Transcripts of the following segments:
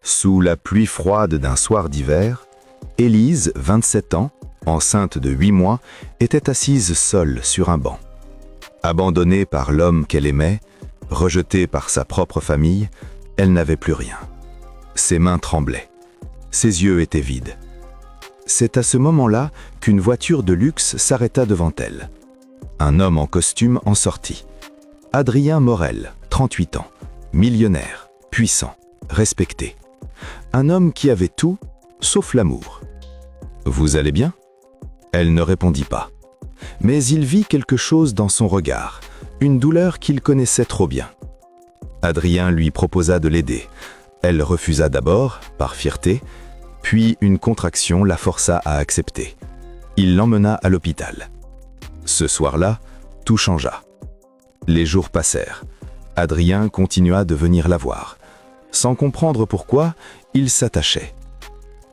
Sous la pluie froide d'un soir d'hiver, Élise, 27 ans, enceinte de 8 mois, était assise seule sur un banc. Abandonnée par l'homme qu'elle aimait, rejetée par sa propre famille, elle n'avait plus rien. Ses mains tremblaient. Ses yeux étaient vides. C'est à ce moment-là qu'une voiture de luxe s'arrêta devant elle. Un homme en costume en sortit. Adrien Morel, 38 ans, millionnaire, puissant, respecté. Un homme qui avait tout, sauf l'amour. « Vous allez bien ?» Elle ne répondit pas. Mais il vit quelque chose dans son regard, une douleur qu'il connaissait trop bien. Adrien lui proposa de l'aider. Elle refusa d'abord, par fierté, puis une contraction la força à accepter. Il l'emmena à l'hôpital. Ce soir-là, tout changea. Les jours passèrent. Adrien continua de venir la voir. Sans comprendre pourquoi, il s'attachait.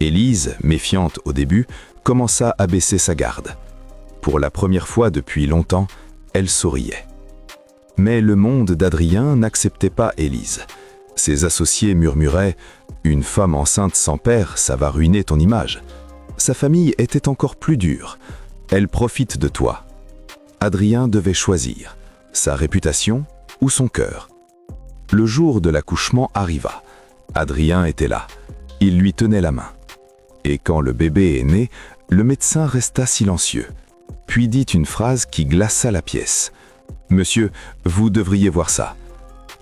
Élise, méfiante au début, commença à baisser sa garde. Pour la première fois depuis longtemps, elle souriait. Mais le monde d'Adrien n'acceptait pas Élise. Ses associés murmuraient « Une femme enceinte sans père, ça va ruiner ton image. » Sa famille était encore plus dure. « Elle profite de toi. » Adrien devait choisir, sa réputation ou son cœur. Le jour de l'accouchement arriva. Adrien était là. Il lui tenait la main. Et quand le bébé est né, le médecin resta silencieux, puis dit une phrase qui glaça la pièce. « Monsieur, vous devriez voir ça. »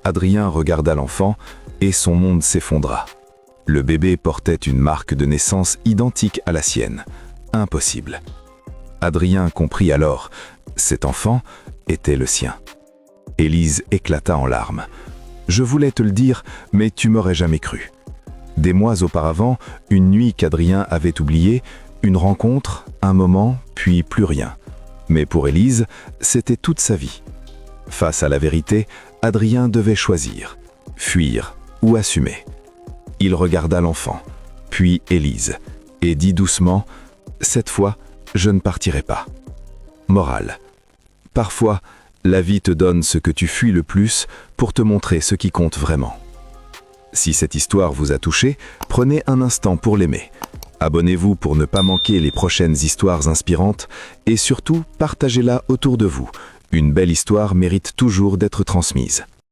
Adrien regarda l'enfant et son monde s'effondra. Le bébé portait une marque de naissance identique à la sienne. Impossible. Adrien comprit alors, cet enfant était le sien. Élise éclata en larmes. « Je voulais te le dire, mais tu m'aurais jamais cru. » Des mois auparavant, une nuit qu'Adrien avait oubliée, une rencontre, un moment, puis plus rien. Mais pour Élise, c'était toute sa vie. Face à la vérité, Adrien devait choisir, fuir ou assumer. Il regarda l'enfant, puis Élise, et dit doucement « Cette fois, je ne partirai pas. » Morale. Parfois, la vie te donne ce que tu fuis le plus pour te montrer ce qui compte vraiment. Si cette histoire vous a touché, prenez un instant pour l'aimer. Abonnez-vous pour ne pas manquer les prochaines histoires inspirantes et surtout, partagez-la autour de vous. Une belle histoire mérite toujours d'être transmise.